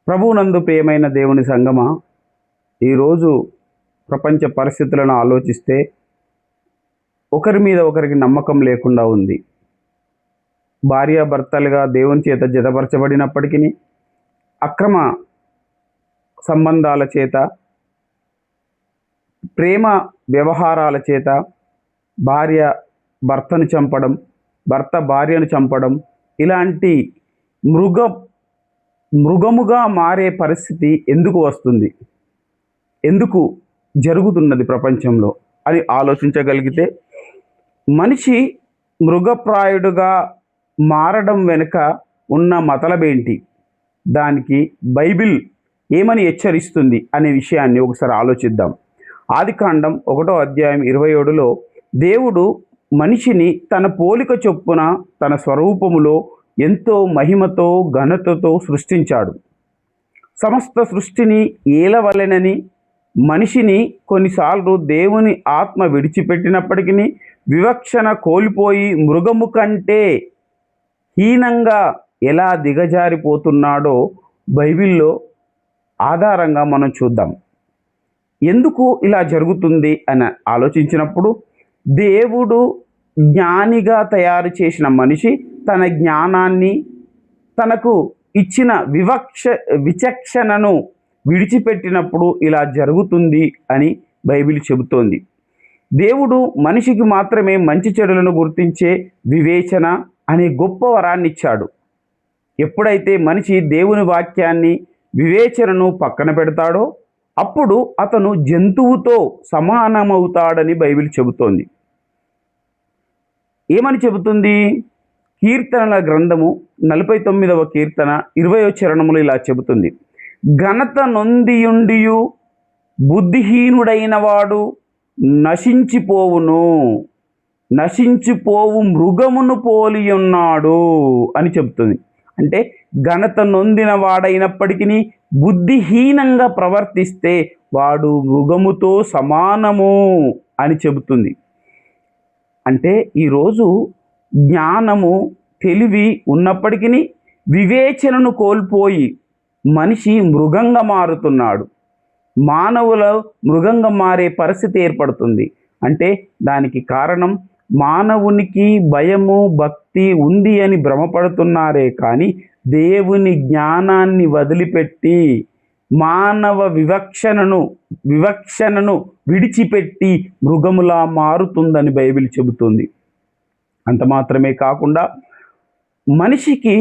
ప్రభువునందు ప్రియమైన దేవుని సంగమా, ఈరోజు ప్రపంచ పరిస్థితులను ఆలోచిస్తే ఒకరి మీద ఒకరికి నమ్మకం లేకుండా ఉంది. భార్యాభర్తలుగా దేవుని చేత జతపరచబడినప్పటికీ అక్రమ సంబంధాల చేత, ప్రేమ వ్యవహారాల చేత భార్య భర్తను చంపడం, భర్త భార్యను చంపడం, ఇలాంటి మృగముగా మారే పరిస్థితి ఎందుకు వస్తుంది, ఎందుకు జరుగుతున్నది ప్రపంచంలో అని ఆలోచించగలిగితే, మనిషి మృగప్రాయుడుగా మారడం వెనుక ఉన్న మతలబేంటి, దానికి బైబిల్ ఏమని హెచ్చరిస్తుంది అనే విషయాన్ని ఒకసారి ఆలోచిద్దాం. ఆదికాండం 1వ అధ్యాయం 27లో దేవుడు మనిషిని తన పోలిక చొప్పున తన స్వరూపములో ఎంతో మహిమతో ఘనతతో సృష్టించాడు. సమస్త సృష్టిని ఏలవలెనని మనిషిని కొన్నిసార్లు దేవుని ఆత్మ విడిచిపెట్టినప్పటికీ వివక్షణ కోల్పోయి మృగము కంటే హీనంగా ఎలా దిగజారిపోతున్నాడో బైబిల్లో ఆధారంగా మనం చూద్దాం. ఎందుకు ఇలా జరుగుతుంది అని ఆలోచించినప్పుడు, దేవుడు జ్ఞానిగా తయారు చేసిన మనిషి తన జ్ఞానాన్ని, తనకు ఇచ్చిన విచక్షణను విడిచిపెట్టినప్పుడు ఇలా జరుగుతుంది అని బైబిల్ చెబుతోంది. దేవుడు మనిషికి మాత్రమే మంచి చెడులను గుర్తించే వివేచన అనే గొప్ప వరాన్ని ఇచ్చాడు. ఎప్పుడైతే మనిషి దేవుని వాక్యాన్ని, వివేచనను పక్కన పెడతాడో అప్పుడు అతను జంతువుతో సమానమవుతాడని బైబిల్ చెబుతోంది. ఏమని చెబుతుంది? కీర్తనల గ్రంథము 49వ కీర్తన 20వ చరణములు ఇలా చెబుతుంది: ఘనత నొందియుండియు బుద్ధిహీనుడైన వాడు నశించిపోవు మృగమును పోలియున్నాడు అని చెబుతుంది. అంటే ఘనత నొందిన వాడైనప్పటికీ బుద్ధిహీనంగా ప్రవర్తిస్తే వాడు మృగముతో సమానము అని చెబుతుంది. అంటే ఈరోజు జ్ఞానము, తెలివి ఉన్నప్పటికీ వివేచనను కోల్పోయి మనిషి మృగంగా మారుతున్నాడు. మానవుల మృగంగా మారే పరిస్థితి ఏర్పడుతుంది. అంటే దానికి కారణం మానవునికి భయము, భక్తి ఉంది అని భ్రమపడుతున్నారే కానీ దేవుని జ్ఞానాన్ని వదిలిపెట్టి మానవ వివక్షణను విడిచిపెట్టి మృగములా మారుతుందని బైబిల్ చెబుతుంది. అంత మాత్రమే కాకుండా మనిషికి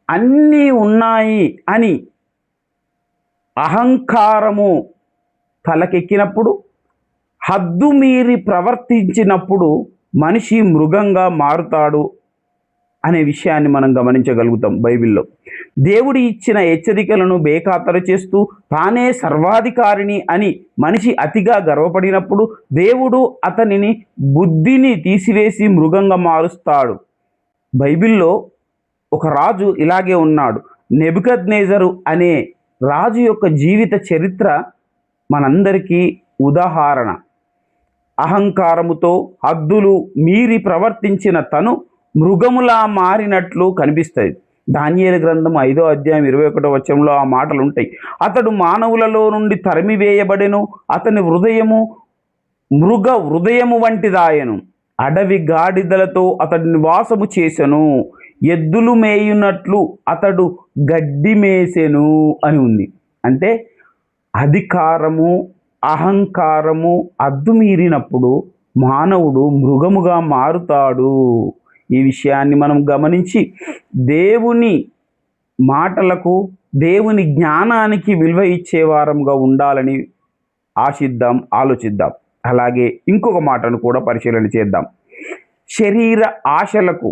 అన్నీ ఉన్నాయి అని అహంకారము తలకెక్కినప్పుడు, హద్దు మీరి ప్రవర్తించినప్పుడు మనిషి మృగంగా మారుతాడు అనే విషయాన్ని మనం గమనించగలుగుతాం. బైబిల్లో దేవుడు ఇచ్చిన హెచ్చరికలను బేఖాతరు చేస్తూ తానే సర్వాధికారిని అని మనిషి అతిగా గర్వపడినప్పుడు దేవుడు అతనిని బుద్ధిని తీసివేసి మృగంగా మారుస్తాడు. బైబిల్లో ఒక రాజు ఇలాగే ఉన్నాడు. నెబుకద్నెజరు అనే రాజు యొక్క జీవిత చరిత్ర మనందరికీ ఉదాహరణ. అహంకారముతో హద్దులు మీరి ప్రవర్తించిన తను మృగములా మారినట్లు కనిపిస్తుంది. దానియేలు గ్రంథం 5వ అధ్యాయం 21వ వచనంలో ఆ మాటలు ఉంటాయి. అతడు మానవులలో నుండి తరిమివేయబడెను, అతని హృదయము మృగ హృదయము వంటిదాయను, అడవి గాడిదలతో అతడి నివాసము చేసెను, ఎద్దులు మేయునట్లు అతడు గడ్డి మేసెను అని ఉంది. అంటే అధికారము, అహంకారము అద్దు మీరినప్పుడు మానవుడు మృగముగా మారుతాడు. ఈ విషయాన్ని మనం గమనించి దేవుని మాటలకు, దేవుని జ్ఞానానికి విలువ ఇచ్చేవారంగా ఉండాలని ఆలోచిద్దాం. అలాగే ఇంకొక మాటను కూడా పరిశీలన చేద్దాం. శరీర ఆశలకు,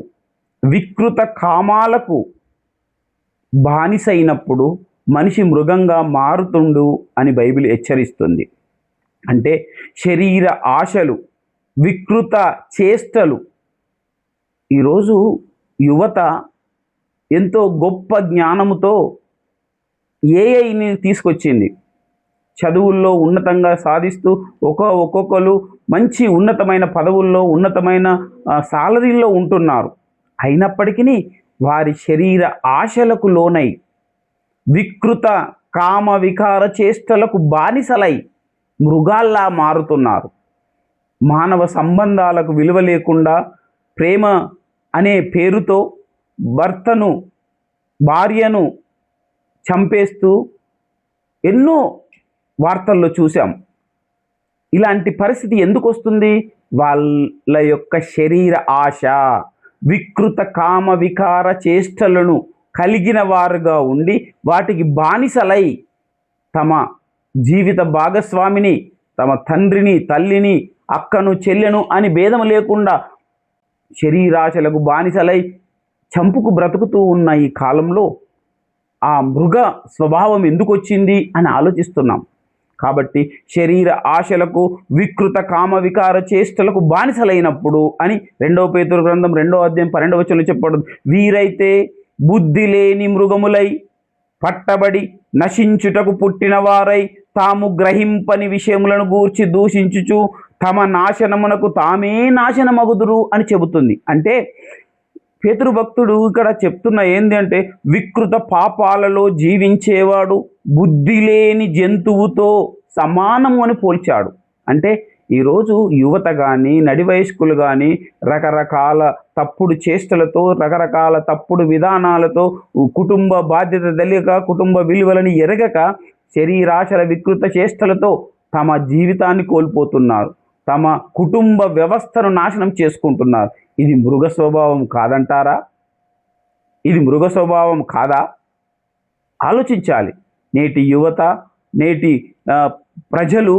వికృత కామాలకు బానిసైనప్పుడు మనిషి మృగంగా మారుతుండు అని బైబిల్ హెచ్చరిస్తుంది. అంటే శరీర ఆశలు, వికృత చేష్టలు. ఈరోజు యువత ఎంతో గొప్ప జ్ఞానముతో ఏఐని తీసుకొచ్చింది. చదువుల్లో ఉన్నతంగా సాధిస్తూ ఒక్కొక్కరు మంచి ఉన్నతమైన పదవుల్లో, ఉన్నతమైన సాలరీల్లో ఉంటున్నారు. అయినప్పటికీ వారి శరీర ఆశలకు లోనై వికృత కామ వికార చేష్టలకు బానిసలై మృగాల్లా మారుతున్నారు. మానవ సంబంధాలకు విలువ లేకుండా ప్రేమ అనే పేరుతో భర్తను భార్యను చంపేస్తూ ఎన్నో వార్తల్లో చూసాం. ఇలాంటి పరిస్థితి ఎందుకు వస్తుంది? వాళ్ళ యొక్క శరీర ఆశ, వికృత కామ వికార చేష్టలను కలిగిన వారుగా ఉండి వాటికి బానిసలై తమ జీవిత భాగస్వామిని, తమ తండ్రిని, తల్లిని, అక్కను, చెల్లెను అని భేదం లేకుండా శరీరాశలకు బానిసలై చంపుకు బ్రతుకుతూ ఉన్న ఈ కాలంలో ఆ మృగ స్వభావం ఎందుకు వచ్చింది అని ఆలోచిస్తున్నాం. కాబట్టి శరీర ఆశలకు, వికృత కామ వికార చేష్టలకు బానిసలైనప్పుడు అని 2 పేతురు గ్రంథం 2వ అధ్యాయం 12వ వచనంలో చెప్పబడింది. వీరైతే బుద్ధి లేని మృగములై పట్టబడి నశించుటకు పుట్టిన వారై తాము గ్రహింపని విషయములను గూర్చి దూషించుచు తమ నాశనమునకు తామే నాశనమగుదురు అని చెబుతుంది. అంటే పేతురు భక్తుడు ఇక్కడ చెప్తున్న ఏంది అంటే, వికృత పాపాలలో జీవించేవాడు బుద్ధి లేని జంతువుతో సమానము అని పోల్చాడు. అంటే ఈరోజు యువత కానీ, నడి వయస్కులు కానీ రకరకాల తప్పుడు చేష్టలతో, రకరకాల తప్పుడు విధానాలతో, కుటుంబ బాధ్యత తెలియక, కుటుంబ విలువలని ఎరగక, శరీరాశల వికృత చేష్టలతో తమ జీవితాన్ని కోల్పోతున్నారు. తమ కుటుంబ వ్యవస్థను నాశనం చేసుకుంటున్నారు. ఇది మృగ స్వభావం కాదంటారా? ఇది మృగ స్వభావం కాదా? ఆలోచించాలి. నేటి యువత, నేటి ప్రజలు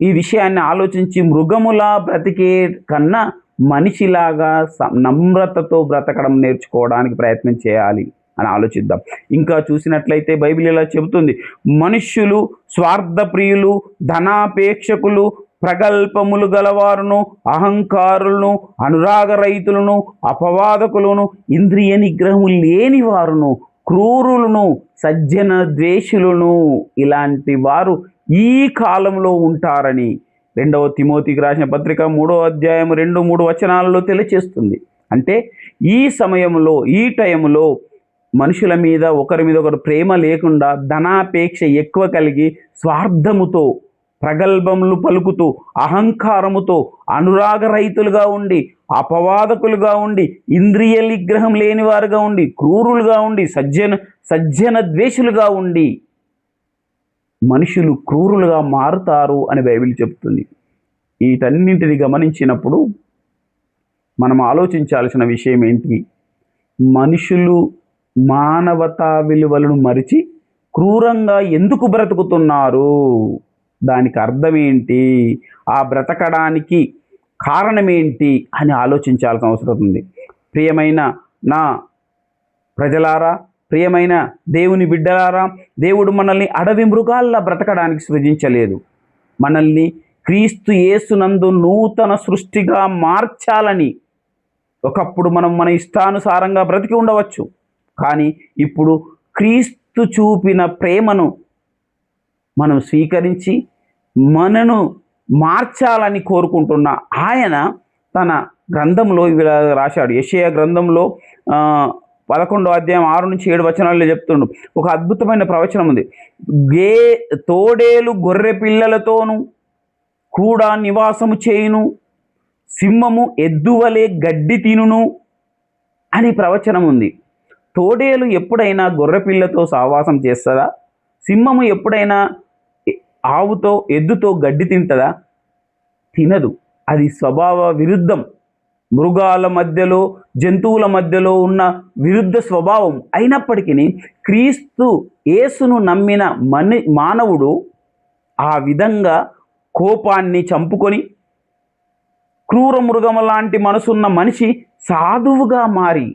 ఈ విషయాన్ని ఆలోచించి మృగములా బ్రతికే కన్నా మనిషిలాగా నమ్రతతో బ్రతకడం నేర్చుకోవడానికి ప్రయత్నం చేయాలి అని ఆలోచిద్దాం. ఇంకా చూసినట్లయితే బైబిల్ ఇలా చెబుతుంది, మనుష్యులు స్వార్థప్రియులు, ధనాపేక్షకులు, ప్రగల్భములు గలవారును, అహంకారులను, అనురాగరహితులను, అపవాదకులను, ఇంద్రియ నిగ్రహము లేని వారును, క్రూరులను, సజ్జన ద్వేషులను, ఇలాంటి వారు ఈ కాలంలో ఉంటారని 2వ తిమోతికి రాసిన పత్రిక 3వ అధ్యాయం 2-3 వచనాలలో తెలియచేస్తుంది. అంటే ఈ సమయంలో, ఈ టైంలో మనుషుల మీద ఒకరి మీద ఒకరు ప్రేమ లేకుండా ధనాపేక్ష ఎక్కువ కలిగి స్వార్థముతో, ప్రగల్భములు పలుకుతూ, అహంకారముతో, అనురాగరహితులుగా ఉండి, అపవాదకులుగా ఉండి, ఇంద్రియ నిగ్రహం లేనివారుగా ఉండి, క్రూరులుగా ఉండి, సజ్జన ద్వేషులుగా ఉండి మనుషులు క్రూరులుగా మారుతారు అని బైబిల్ చెప్తుంది. వీటన్నింటిని గమనించినప్పుడు మనం ఆలోచించాల్సిన విషయం ఏంటి? మనుషులు మానవతా విలువలను మరిచి క్రూరంగా ఎందుకు బ్రతుకుతున్నారు? దానికి అర్థం ఏంటి? ఆ బ్రతకడానికి కారణమేంటి అని ఆలోచించాల్సిన అవసరం ఉంది. ప్రియమైన నా ప్రజలారా, ప్రియమైన దేవుని బిడ్డలారా, దేవుడు మనల్ని అడవి మృగాల్లా బ్రతకడానికి సృజించలేదు. మనల్ని క్రీస్తు యేసునందు నూతన సృష్టిగా మార్చాలని. ఒకప్పుడు మనం మన ఇష్టానుసారంగా బ్రతికి ఉండవచ్చు, కానీ ఇప్పుడు క్రీస్తు చూపిన ప్రేమను మనం స్వీకరించి మనను మార్చాలని కోరుకుంటున్న ఆయన తన గ్రంథంలో ఇలా రాశాడు. యెషయా గ్రంథంలో 11వ అధ్యాయం 6-7 వచనాల్లో చెప్తుండు. ఒక అద్భుతమైన ప్రవచనం ఉంది. తోడేలు గొర్రె పిల్లలతోనూ కూడా నివాసము చేయును, సింహము ఎద్దువలే గడ్డి తినును అని ప్రవచనం ఉంది. తోడేలు ఎప్పుడైనా గొర్రెపిల్లతో సహవాసం చేస్తుందా? సింహము ఎప్పుడైనా ఆవుతో, ఎద్దుతో గడ్డి తింటుందా? తినదు. అది స్వభావ విరుద్ధం. మృగాల మధ్యలో, జంతువుల మధ్యలో ఉన్న విరుద్ధ స్వభావం అయినప్పటికీ క్రీస్తు యేసును నమ్మిన మానవుడు ఆ విధంగా కోపాన్ని చంపుకొని క్రూర మృగము లాంటి మనసున్న మనిషి సాధువుగా మారి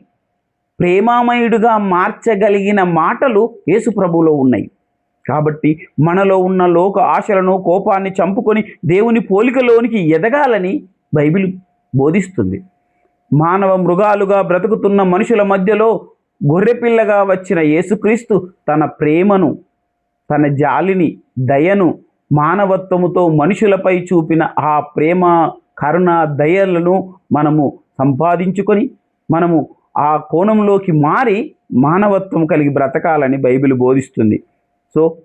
ప్రేమామయుడిగా మార్చగలిగిన మాటలు యేసు ప్రభువులో ఉన్నాయి. కాబట్టి మనలో ఉన్న లోక ఆశలను, కోపాన్ని చంపుకొని దేవుని పోలికలోనికి ఎదగాలని బైబిల్ బోధిస్తుంది. మానవ మృగాలుగా బ్రతుకుతున్న మనుషుల మధ్యలో గొర్రెపిల్లగా వచ్చిన యేసుక్రీస్తు తన ప్రేమను, తన జాలిని, దయను, మానవత్వముతో మనుషులపై చూపిన ఆ ప్రేమ, కరుణ, దయలను మనము సంపాదించుకొని మనము ఆ కోణంలోకి మారి మానవత్వం కలిగి బ్రతకాలని బైబిల్ బోధిస్తుంది. సో